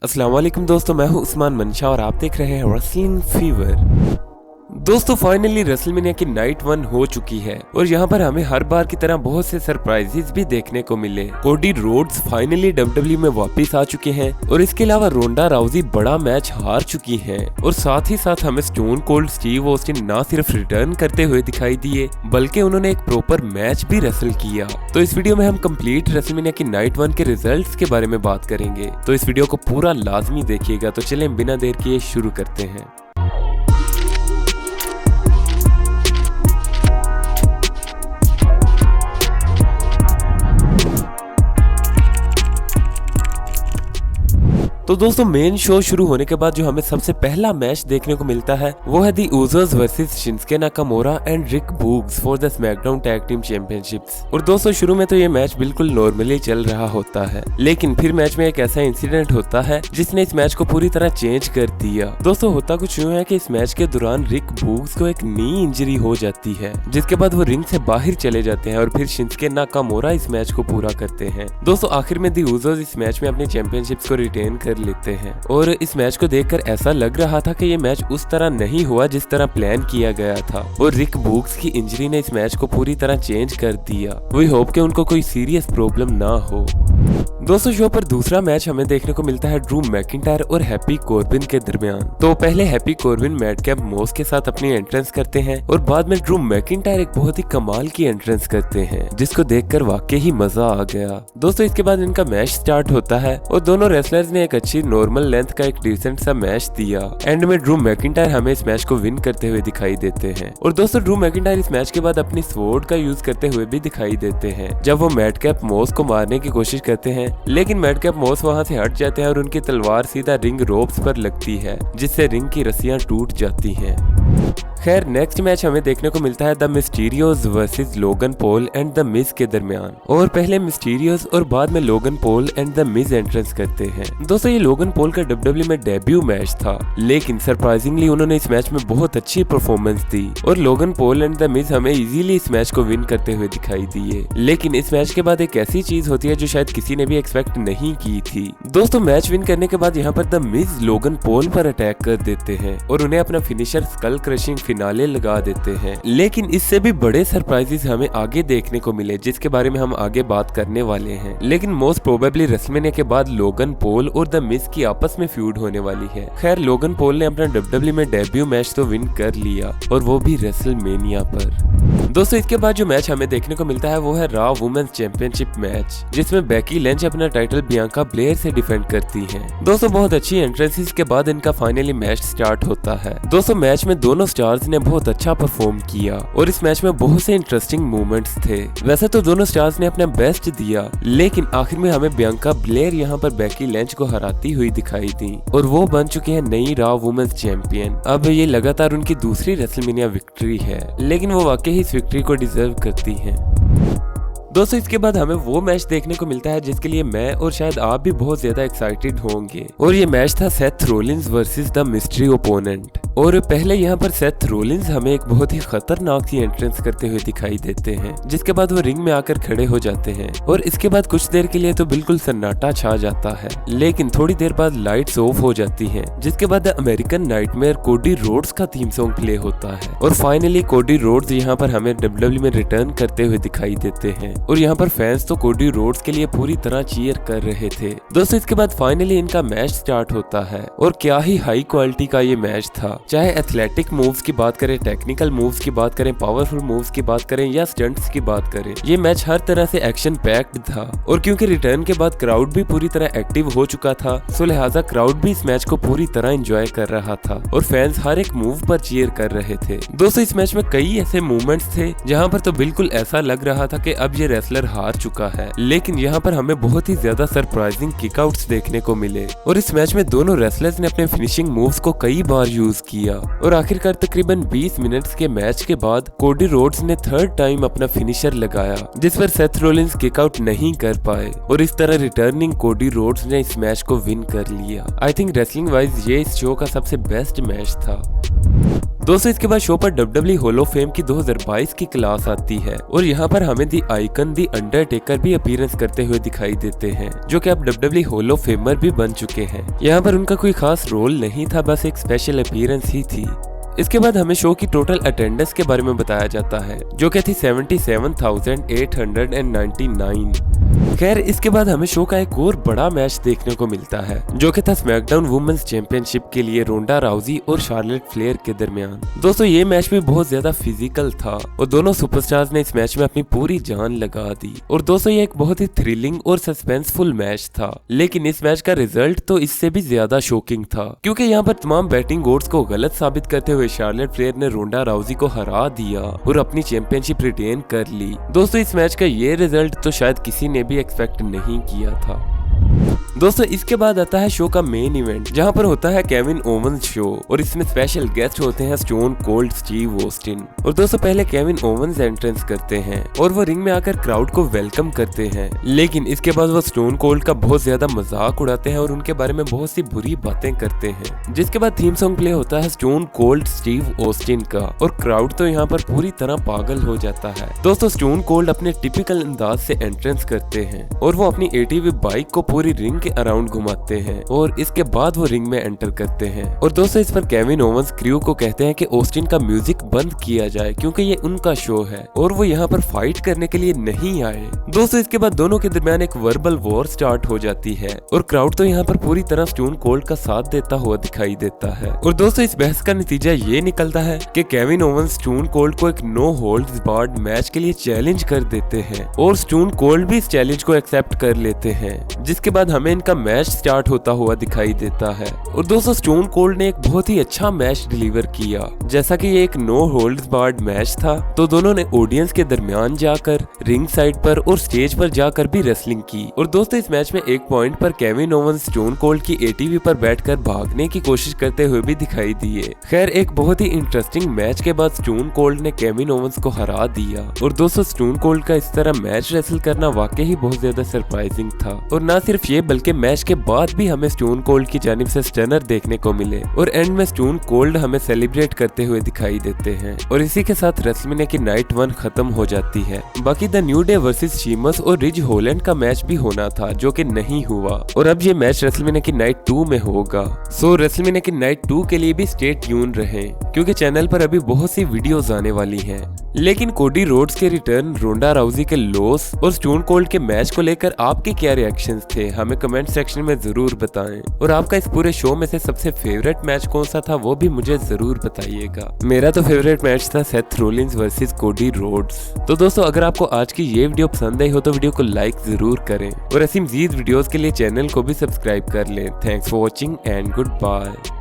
अस्सलाम वालेकुम दोस्तों, मैं हूं उस्मान मंशा और आप देख रहे हैं रेसलिंग फीवर। दोस्तों फाइनली रेसलमेनिया की नाइट 1 हो चुकी है और यहाँ पर हमें हर बार की तरह बहुत से सरप्राइजेस भी देखने को मिले। कोडी रोड्स फाइनली डब्ल्यूडब्ल्यूई में वापस आ चुके हैं और इसके अलावा रोंडा राउजी बड़ा मैच हार चुकी हैं और साथ ही साथ हमें स्टोन कोल्ड स्टीव ऑस्टिन ना सिर्फ रिटर्न करते हुए दिखाई दिए बल्कि उन्होंने एक प्रॉपर मैच भी रेसल किया। तो इस वीडियो में हम कंप्लीट रेसलमेनिया की नाइट 1 के रिजल्ट्स के बारे में बात करेंगे, तो इस वीडियो को पूरा लाजमी देखिएगा। तो चलें बिना देर किए शुरू करते हैं। तो दोस्तों मेन शो शुरू होने के बाद जो हमें सबसे पहला मैच देखने को मिलता है वो है the Usos versus Shinsuke Nakamura and Rick Boogs for the SmackDown tag team championships. और दोस्तों शुरू में तो ये मैच बिल्कुल नॉर्मली चल रहा होता है, लेकिन फिर मैच में एक ऐसा इंसिडेंट होता है जिसने इस मैच को पूरी तरह चेंज कर दिया। दोस्तों होता कुछ यूँ है कि इस मैच के दौरान रिक बूग्स को एक नी इंजरी हो जाती है, जिसके बाद वो रिंग से बाहर चले जाते हैं और फिर शिंसुके नाकामोरा इस मैच को पूरा करते हैं। दोस्तों आखिर में दी ऊज़ोस इस मैच में अपनी चैंपियनशिप्स को रिटेन कर लेते हैं और इस मैच को देखकर ऐसा लग रहा था कि ये मैच उस तरह नहीं हुआ जिस तरह प्लान किया गया था और रिक बूग्स की इंजरी ने इस मैच को पूरी तरह चेंज कर दिया। वी होप कि उनको कोई सीरियस प्रॉब्लम ना हो। दोस्तों शो पर दूसरा मैच हमें देखने को मिलता है ड्रू मैकिंटायर और हैप्पी कॉर्बिन के दरमियान। तो पहले हैप्पी कॉर्बिन मैडकैप मोस के साथ अपनी एंट्रेंस करते हैं और बाद में ड्रू मैकिंटायर एक बहुत ही कमाल की एंट्रेंस करते हैं जिसको देखकर वाकई ही मजा आ गया। दोस्तों इसके बाद इनका मैच स्टार्ट होता है और दोनों रेसलर्स ने एक अच्छी नॉर्मल लेंथ का एक डिसेंट सा मैच दिया। एंड में ड्रू मैकिंटायर हमें इस मैच को विन करते हुए दिखाई देते हैं और दोस्तों ड्रू मैकिंटायर इस मैच के बाद अपनी स्वॉर्ड का यूज करते हुए भी दिखाई देते हैं जब वो मैडकैप मोस को मारने की कोशिश करते हैं, लेकिन मैडकैप मोस वहां से हट जाते हैं और उनकी तलवार सीधा रिंग रोप्स पर लगती है जिससे रिंग की रस्सियां टूट जाती हैं। खैर नेक्स्ट मैच हमें देखने को मिलता है the Mysterios versus Logan Paul and the Miz के दरमियान और पहले मिस्टीरियोस और बाद में Logan Paul and the Miz entrance करते हैं। दोस्तों ये लोगन पॉल का डब्ल्यूडब्ल्यूई में डेब्यू मैच था, लेकिन सरप्राइजिंगली उन्होंने इस मैच में बहुत अच्छी परफॉर्मेंस दी और लोगन पॉल एंड द मिज हमें इजीली इस मैच को विन करते हुए दिखाई दिए। लेकिन इस मैच के बाद एक ऐसी चीज होती है जो शायद किसी ने भी एक्सपेक्ट नहीं की थी। दोस्तों मैच विन करने के बाद यहाँ पर द मिज लोगन पॉल पर अटैक कर देते हैं और उन्हें अपना फिनिशर स्कल क्रशिंग फिनाले लगा देते हैं। लेकिन इससे भी बड़े सरप्राइजेस हमें आगे देखने को मिले जिसके बारे में हम आगे बात करने वाले हैं। लेकिन मोस्ट प्रोबेबली रेसलमेनिया के बाद लोगन पॉल और द मिज की आपस में फ्यूड होने वाली है। खैर लोगन पॉल ने अपना डब्ल्यूडब्ल्यूई में डेब्यू मैच तो विन कर लिया और वो भी रेसलमेनिया पर। दोस्तों इसके बाद जो मैच हमें देखने को मिलता है वो है रॉ वुमेन्स चैंपियनशिप मैच जिसमें बेकी लिंच अपना टाइटल बियांका ब्लेयर से डिफेंड करती हैं। दोस्तों बहुत अच्छी एंट्रेंसेस के बाद इनका फाइनली मैच स्टार्ट होता है। दोस्तों मैच में दोनों स्टार्स ने बहुत अच्छा परफॉर्म किया और इस मैच में बहुत से इंटरेस्टिंग मूवमेंट्स थे। वैसे तो दोनों स्टार्स ने अपना बेस्ट दिया, लेकिन आखिर में हमें बियांका ब्लेयर यहाँ पर बेकी लिंच को हराती हुई दिखाई दी और वो बन चुके हैं नई रॉ वुमेन्स चैंपियन। अब ये लगातार उनकी दूसरी रेसलमेनिया विक्ट्री है, लेकिन वो वाकई ही इस विक्ट्री को डिजर्व करती हैं। दोस्तों इसके बाद हमें वो मैच देखने को मिलता है जिसके लिए मैं और शायद आप भी बहुत ज्यादा एक्साइटेड होंगे और ये मैच था Seth Rollins versus the mystery opponent. और पहले यहाँ पर सेथ रोलिंस हमें एक बहुत ही खतरनाक सी एंट्रेंस करते हुए दिखाई देते हैं जिसके बाद वो रिंग में आकर खड़े हो जाते हैं और इसके बाद कुछ देर के लिए तो बिल्कुल सन्नाटा छा जाता है, लेकिन थोड़ी देर बाद लाइट्स ऑफ हो जाती हैं जिसके बाद the American nightmare Cody Rhodes का थीम सॉन्ग प्ले होता है और फाइनली कोडी रोड्स यहाँ पर हमें डब्ल्यूडब्ल्यूई में रिटर्न करते हुए दिखाई देते हैं और यहाँ पर फैंस तो कोडी रोड्स के लिए पूरी तरह चीयर कर रहे थे। दोस्तों इसके बाद फाइनली इनका मैच स्टार्ट होता है और क्या ही हाई क्वालिटी का ये मैच था। चाहे एथलेटिक मूव्स की बात करें, टेक्निकल मूव्स की बात करें, पावरफुल मूव्स की बात करें या स्टंट्स की बात करें, ये मैच हर तरह से एक्शन पैक्ड था और क्योंकि रिटर्न के बाद क्राउड भी पूरी तरह एक्टिव हो चुका था सो लिहाजा क्राउड भी इस मैच को पूरी तरह एंजॉय कर रहा था और फैंस हर एक मूव पर चीयर कर रहे थे। दोस्तों इस मैच में कई ऐसे मूवमेंट्स थे जहाँ पर तो बिल्कुल ऐसा लग रहा था कि अब ये रेसलर हार चुका है, लेकिन यहाँ पर हमें बहुत ही ज्यादा सरप्राइजिंग किकआउट्स देखने को मिले और इस मैच में दोनों रेसलर्स ने अपने फिनिशिंग मूव्स को कई बार यूज किया और आखिरकार तकरीबन 20 मिनट्स के मैच के बाद कोडी रोड्स ने थर्ड टाइम अपना फिनिशर लगाया जिस पर सेथ रोलिंस किकआउट नहीं कर पाए और इस तरह रिटर्निंग कोडी रोड्स ने इस मैच को विन कर लिया। आई थिंक रेसलिंग वाइज ये इस शो का सबसे बेस्ट मैच था। दोस्तों इसके बाद शो पर WWE हॉल ऑफ फेम की 2022 की क्लास आती है और यहाँ पर हमें दी आइकन दी अंडरटेकर भी अपीयरेंस करते हुए दिखाई देते हैं, जो कि अब WWE हॉल ऑफ फेमर भी बन चुके हैं। यहाँ पर उनका कोई खास रोल नहीं था, बस एक स्पेशल अपीयरेंस ही थी। इसके बाद हमें शो की टोटल अटेंडेंस के बारे में बताया जाता है, जो कि थी 77,899। खैर इसके बाद हमें शो का एक और बड़ा मैच देखने को मिलता है, जो कि था स्मैकडाउन वुमेन्स चैंपियनशिप के लिए रोंडा राउजी और शार्लेट फ्लेयर के दरमियान। दोस्तों ये मैच भी बहुत ज्यादा फिजिकल था और दोनों सुपरस्टार्स ने इस मैच में अपनी पूरी जान लगा दी। और दोस्तों ये एक बहुत ही थ्रिलिंग और सस्पेंसफुल मैच था, लेकिन इस मैच का रिजल्ट तो इससे भी ज्यादा शॉकिंग था, क्योंकि यहाँ पर तमाम बैटिंग ओड्स को गलत साबित करते हुए शार्लेट फ्लेयर ने रोंडा राउजी को हरा दिया और अपनी चैंपियनशिप रिटेन कर ली। दोस्तों इस मैच का ये रिजल्ट तो शायद किसी ने भी एक्सपेक्ट नहीं किया था। दोस्तों इसके बाद आता है शो का मेन इवेंट, जहां पर होता है केविन ओवंस शो और इसमें स्पेशल गेस्ट होते हैं स्टोन कोल्ड स्टीव ऑस्टिन। और दोस्तों पहले केविन ओवंस एंट्रेंस करते हैं और वो रिंग में आकर क्राउड को वेलकम करते हैं, लेकिन इसके बाद वो स्टोन कोल्ड का बहुत ज्यादा मजाक उड़ाते हैं और उनके बारे में बहुत सी बुरी बातें करते हैं। जिसके बाद थीम सॉन्ग प्ले होता है स्टोन कोल्ड स्टीव ऑस्टिन का और क्राउड तो यहाँ पर पूरी तरह पागल हो जाता है। दोस्तों स्टोन कोल्ड अपने टिपिकल अंदाज से एंट्रेंस करते हैं और वो अपनी ATV बाइक को पूरी रिंग के अराउंड घुमाते हैं और इसके बाद वो रिंग में एंटर करते हैं। और दोस्तों इस पर केविन ओवंस क्रू को कहते हैं कि ऑस्टिन का म्यूजिक बंद किया जाए, क्योंकि ये उनका शो है और वो यहाँ पर फाइट करने के लिए नहीं आए। दोस्तों इसके बाद दोनों के दरमियान एक वर्बल वॉर स्टार्ट हो जाती है और क्राउड तो यहाँ पर पूरी तरह स्टोन कोल्ड का साथ देता हुआ दिखाई देता है। और दोस्तों इस बहस का नतीजा ये निकलता है कि केविन ओवंस स्टोन कोल्ड को एक नो होल्ड्स बार्ड मैच के लिए चैलेंज कर देते हैं और स्टोन कोल्ड भी इस चैलेंज को एक्सेप्ट कर लेते हैं, जिसके बाद हमें इनका मैच स्टार्ट होता हुआ दिखाई देता है। और दोस्तों स्टोन कोल्ड ने एक बहुत ही अच्छा मैच डिलीवर किया। जैसा कि ये एक नो होल्ड्स बार्ड मैच था, तो दोनों ने ऑडियंस के दरमियान जाकर रिंग साइड पर और स्टेज पर जाकर भी रेसलिंग की। और दोस्तों इस मैच में एक पॉइंट पर केविन ओवंस स्टोन कोल्ड की ATV पर बैठकर भागने की कोशिश करते हुए भी दिखाई दिए। खैर एक बहुत ही इंटरेस्टिंग मैच के बाद स्टोन कोल्ड ने केविन ओवंस को हरा दिया। और दोस्तों स्टोन कोल्ड का इस तरह मैच रेसल करना वाकई ही बहुत ज्यादा सरप्राइजिंग था। और ना सिर्फ ये बल्कि मैच के बाद भी हमें स्टोन कोल्ड की जानिब से स्टनर देखने को मिले और एंड में स्टोन कोल्ड हमें सेलिब्रेट करते हुए दिखाई देते हैं। और इसी के साथ रेसलमेनिया की नाइट 1 खत्म हो जाती है। बाकी the new day versus Sheamus और रिज होलैंड का मैच भी होना था, जो कि नहीं हुआ और अब ये मैच रेसलमेनिया की नाइट 2 में होगा। सो रेसलमेनिया की नाइट 2 के लिए भी स्टे ट्यून रहें, क्योंकि चैनल पर अभी बहुत सी वीडियोस आने वाली हैं। लेकिन कोडी रोड्स के रिटर्न, रोंडा राउजी के लॉस और स्टोन कोल्ड के मैच को लेकर आपके क्या रिएक्शंस थे, हमें कमेंट सेक्शन में जरूर बताएं। और आपका इस पूरे शो में से सबसे फेवरेट मैच कौन सा था वो भी मुझे जरूर बताइएगा। मेरा तो फेवरेट मैच था Seth Rollins versus Cody Rhodes. तो दोस्तों अगर आपको आज की ये वीडियो पसंद आई हो तो वीडियो को लाइक जरूर करें और ऐसी मजीद वीडियोस के लिए चैनल को भी सब्सक्राइब कर लें। Thanks for watching and good bye.